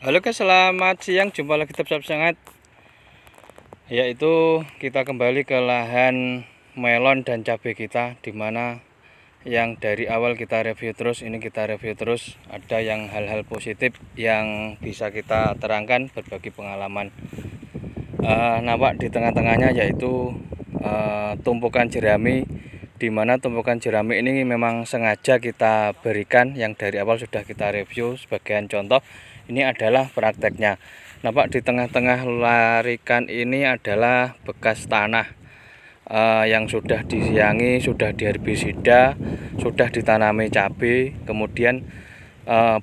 Halo guys, selamat siang. Jumpa lagi Tetap Sangat, yaitu kita kembali ke lahan melon dan cabai kita, dimana yang dari awal kita review terus, ini kita review terus. Ada yang hal-hal positif yang bisa kita terangkan, berbagi pengalaman. Nampak di tengah-tengahnya yaitu tumpukan jerami, dimana tumpukan jerami ini memang sengaja kita berikan, yang dari awal sudah kita review. Sebagian contoh ini adalah prakteknya. Nampak di tengah-tengah larikan ini adalah bekas tanah yang sudah disiangi, sudah diherbisida, sudah ditanami cabai. Kemudian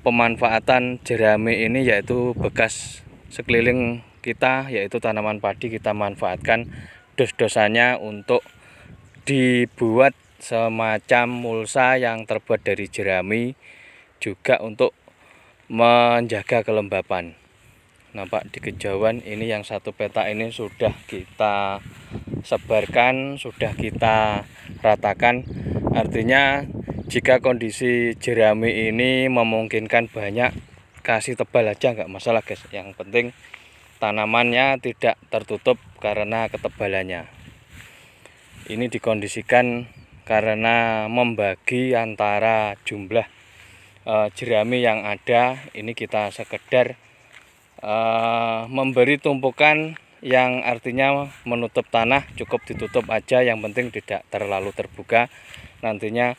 pemanfaatan jerami ini yaitu bekas sekeliling kita, yaitu tanaman padi, kita manfaatkan dos-dosannya untuk dibuat semacam mulsa yang terbuat dari jerami, juga untuk menjaga kelembapan. Nampak di kejauhan ini yang satu peta ini sudah kita sebarkan, sudah kita ratakan. Artinya jika kondisi jerami ini memungkinkan banyak, kasih tebal aja nggak masalah guys. Yang penting tanamannya tidak tertutup karena ketebalannya. Ini dikondisikan karena membagi antara jumlah jerami yang ada. Ini kita sekedar memberi tumpukan yang artinya menutup tanah, cukup ditutup aja, yang penting tidak terlalu terbuka. Nantinya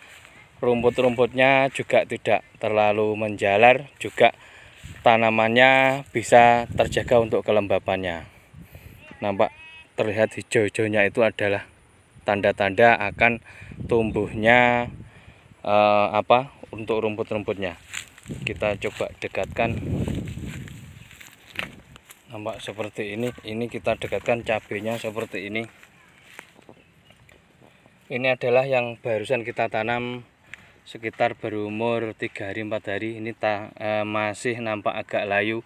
rumput-rumputnya juga tidak terlalu menjalar, juga tanamannya bisa terjaga untuk kelembapannya. Nampak terlihat hijau-hijaunya itu adalah tanda-tanda akan tumbuhnya untuk rumput-rumputnya. Kita coba dekatkan. Nampak seperti ini. Ini kita dekatkan cabenya seperti ini. Ini adalah yang barusan kita tanam, sekitar berumur 3 hari 4 hari. Ini masih nampak agak layu.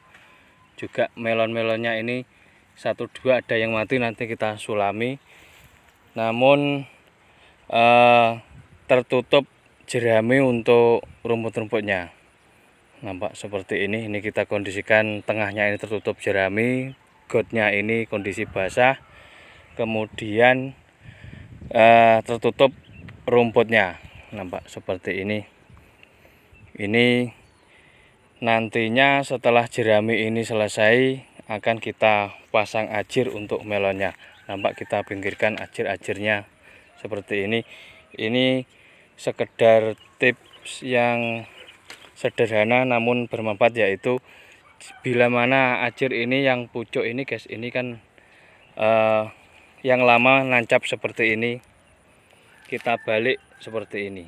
Juga melon-melonnya ini 1-2 ada yang mati, nanti kita sulami. Namun tertutup jerami untuk rumput-rumputnya. Nampak seperti ini. Ini kita kondisikan tengahnya ini tertutup jerami, gotnya ini kondisi basah, kemudian tertutup rumputnya. Nampak seperti ini. Ini nantinya setelah jerami ini selesai akan kita pasang ajir untuk melonnya. Nampak kita pinggirkan ajir-ajirnya seperti ini. Ini sekedar tips yang sederhana namun bermanfaat, yaitu bila mana ajir ini yang pucuk ini guys, ini kan yang lama nancap seperti ini, kita balik seperti ini.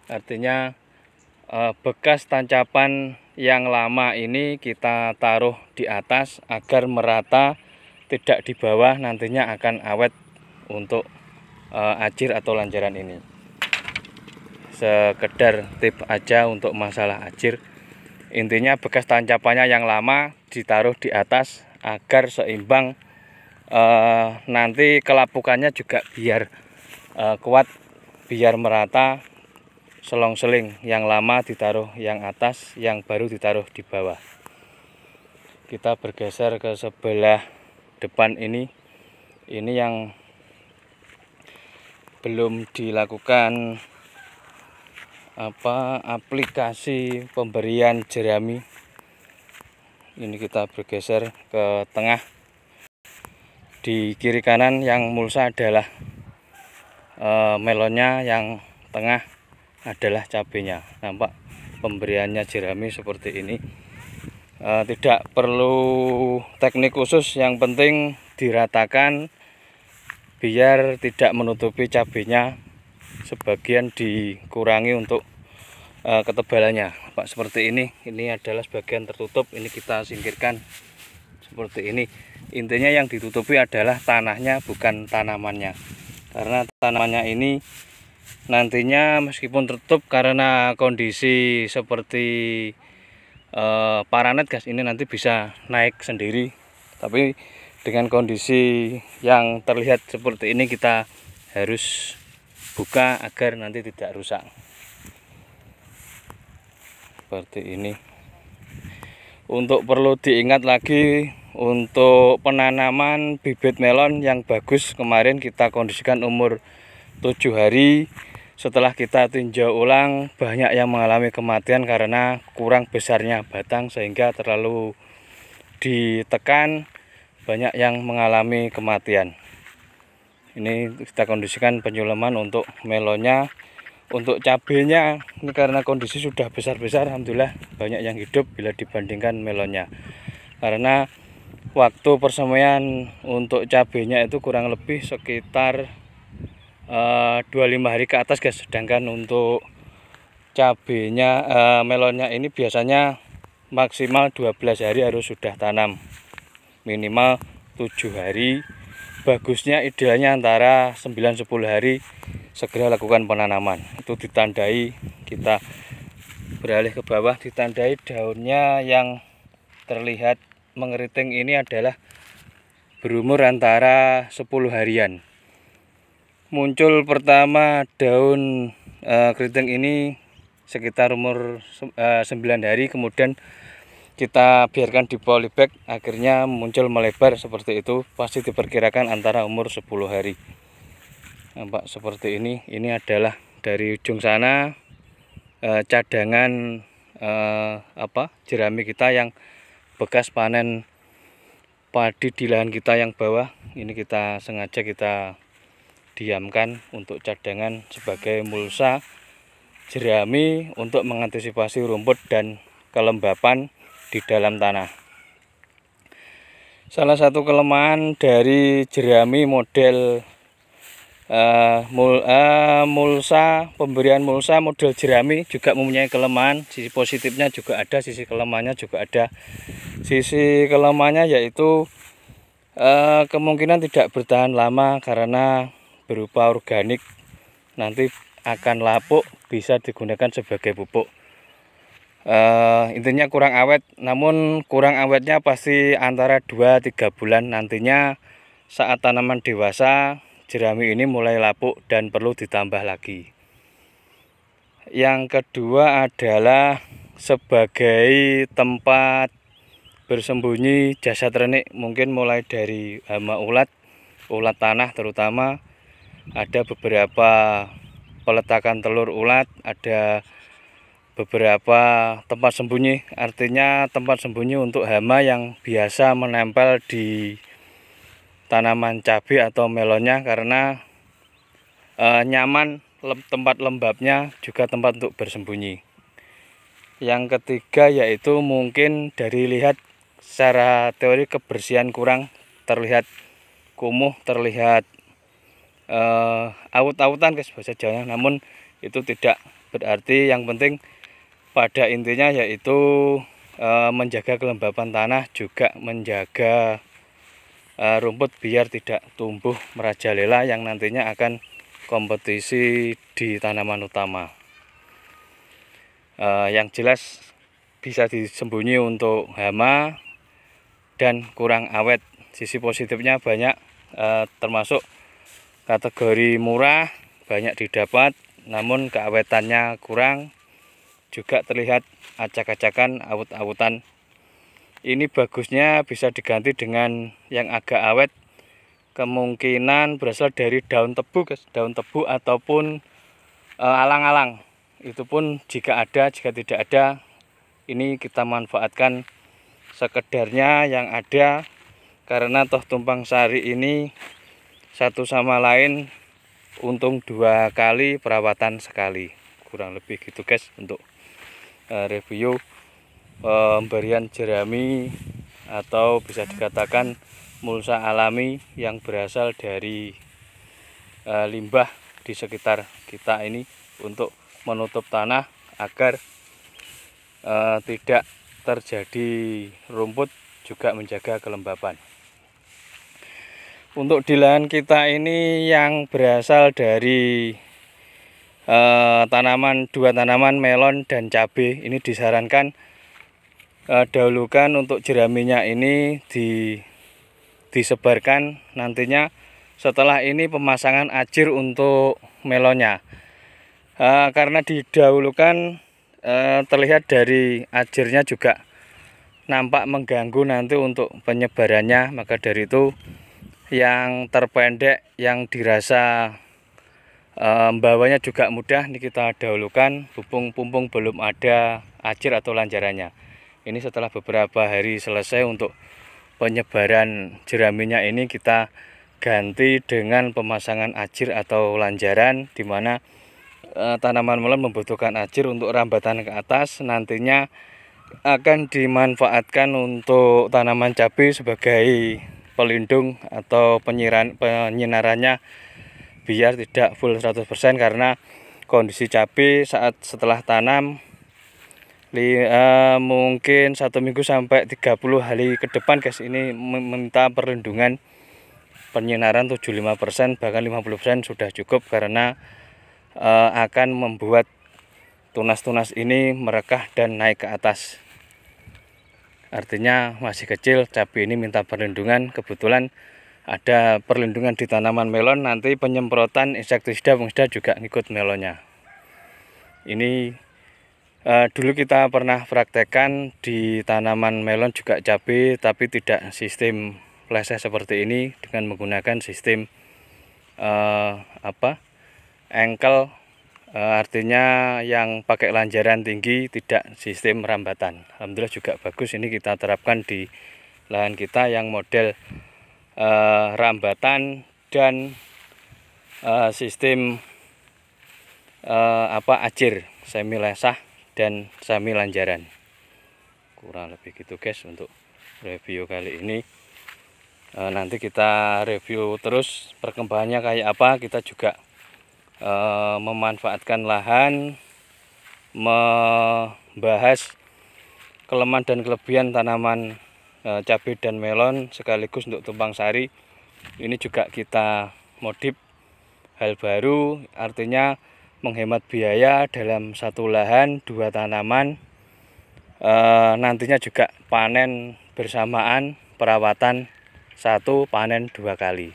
Artinya bekas tancapan yang lama ini kita taruh di atas agar merata, tidak di bawah, nantinya akan awet untuk ajir atau lanjaran ini. Sekedar tip aja untuk masalah ajir. Intinya bekas tancapannya yang lama ditaruh di atas agar seimbang, nanti kelapukannya juga biar kuat, biar merata. Selong-seling yang lama ditaruh yang atas, yang baru ditaruh di bawah. Kita bergeser ke sebelah depan ini. Ini yang belum dilakukan aplikasi pemberian jerami. Ini kita bergeser ke tengah. Di kiri kanan yang mulsa adalah melonnya, yang tengah adalah cabenya. Nampak pemberiannya jerami seperti ini. Tidak perlu teknik khusus, yang penting diratakan biar tidak menutupi cabenya. Sebagian dikurangi untuk ketebalannya. Pak seperti ini. Ini adalah sebagian tertutup, ini kita singkirkan seperti ini. Intinya yang ditutupi adalah tanahnya, bukan tanamannya. Karena tanamannya ini nantinya meskipun tertutup karena kondisi seperti paranet guys, ini nanti bisa naik sendiri. Tapi dengan kondisi yang terlihat seperti ini, kita harus buka agar nanti tidak rusak. Seperti ini. Untuk perlu diingat lagi, untuk penanaman bibit melon yang bagus kemarin kita kondisikan umur 7 hari. Setelah kita tinjau ulang, banyak yang mengalami kematian karena kurang besarnya batang sehingga terlalu ditekan, banyak yang mengalami kematian. Ini kita kondisikan penyulaman untuk melonnya. Untuk cabenya ini karena kondisi sudah besar-besar, alhamdulillah banyak yang hidup bila dibandingkan melonnya. Karena waktu persemaian untuk cabenya itu kurang lebih sekitar 25 hari ke atas guys. Sedangkan untuk cabenya melonnya ini biasanya maksimal 12 hari harus sudah tanam, minimal 7 hari. Bagusnya idealnya antara 9-10 hari segera lakukan penanaman. Itu ditandai, kita beralih ke bawah, ditandai daunnya yang terlihat mengeriting ini adalah berumur antara 10 harian. Muncul pertama daun keriting ini sekitar umur 9 hari, kemudian kita biarkan di polybag, akhirnya muncul melebar seperti itu. Pasti diperkirakan antara umur 10 hari. Nampak seperti ini. Ini adalah dari ujung sana cadangan jerami kita yang bekas panen padi di lahan kita yang bawah. Ini kita sengaja kita diamkan untuk cadangan sebagai mulsa jerami untuk mengantisipasi rumput dan kelembapan di dalam tanah. Salah satu kelemahan dari jerami model pemberian mulsa model jerami juga mempunyai kelemahan. Sisi positifnya juga ada, sisi kelemahannya juga ada. Sisi kelemahannya yaitu kemungkinan tidak bertahan lama karena berupa organik, nanti akan lapuk, bisa digunakan sebagai pupuk. Intinya kurang awet, namun kurang awetnya pasti antara 2-3 bulan. Nantinya saat tanaman dewasa, jerami ini mulai lapuk dan perlu ditambah lagi. Yang kedua adalah sebagai tempat bersembunyi jasad renik, mungkin mulai dari hama ulat tanah terutama. Ada beberapa peletakan telur ulat, ada beberapa tempat sembunyi, artinya tempat sembunyi untuk hama yang biasa menempel di tanaman cabai atau melonnya, karena nyaman, tempat lembabnya juga tempat untuk bersembunyi. Yang ketiga yaitu mungkin dari lihat secara teori kebersihan kurang, terlihat kumuh, terlihat awut-awutan guys bahasa Jawanya. Namun itu tidak berarti, yang penting pada intinya yaitu menjaga kelembapan tanah, juga menjaga rumput biar tidak tumbuh merajalela yang nantinya akan kompetisi di tanaman utama. Yang jelas bisa disembunyi untuk hama dan kurang awet. Sisi positifnya banyak, termasuk kategori murah, banyak didapat, namun keawetannya kurang. Juga terlihat acak-acakan, awut-awutan. Ini bagusnya bisa diganti dengan yang agak awet. Kemungkinan berasal dari daun tebu guys, daun tebu ataupun alang-alang. Itu pun jika ada, jika tidak ada, ini kita manfaatkan sekedarnya yang ada, karena toh tumpang sari ini satu sama lain untung 2 kali, perawatan sekali. Kurang lebih gitu guys untuk review pemberian jerami atau bisa dikatakan mulsa alami yang berasal dari limbah di sekitar kita ini, untuk menutup tanah agar tidak terjadi rumput, juga menjaga kelembapan. Untuk di lahan kita ini yang berasal dari dua tanaman melon dan cabai, ini disarankan dahulukan untuk jeraminya ini disebarkan, nantinya setelah ini pemasangan ajir untuk melonnya. Karena didahulukan, terlihat dari ajirnya juga nampak mengganggu nanti untuk penyebarannya, maka dari itu yang terpendek yang dirasa bawahnya juga mudah ini kita dahulukan. Pumpung belum ada acir atau lanjarannya. Ini setelah beberapa hari selesai untuk penyebaran jeraminya, ini kita ganti dengan pemasangan acir atau lanjaran, dimana tanaman melon membutuhkan acir untuk rambatan ke atas. Nantinya akan dimanfaatkan untuk tanaman cabai sebagai pelindung atau penyinarannya biar tidak full 100%, karena kondisi cabai saat setelah tanam mungkin 1 minggu sampai 30 hari ke depan guys, ini meminta perlindungan penyinaran 75%, bahkan 50% sudah cukup, karena akan membuat tunas-tunas ini merekah dan naik ke atas. Artinya masih kecil, cabai ini minta perlindungan. Kebetulan ada perlindungan di tanaman melon, nanti penyemprotan insektisida fungisida juga ngikut melonnya. Ini dulu kita pernah praktekkan di tanaman melon juga cabai, tapi tidak sistem fleseh seperti ini, dengan menggunakan sistem engkel, artinya yang pakai lanjaran tinggi, tidak sistem rambatan. Alhamdulillah juga bagus, ini kita terapkan di lahan kita yang model rambatan dan sistem acir, semi lesah dan semi lanjaran. Kurang lebih gitu guys untuk review kali ini. Nanti kita review terus perkembangannya kayak apa. Kita juga memanfaatkan lahan, membahas kelemahan dan kelebihan tanaman cabai dan melon, sekaligus untuk tumpang sari. Ini juga kita modif hal baru, artinya menghemat biaya dalam satu lahan 2 tanaman. Nantinya juga panen bersamaan, perawatan 1, panen 2 kali.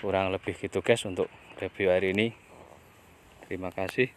Kurang lebih gitu guys untuk review hari ini. Terima kasih.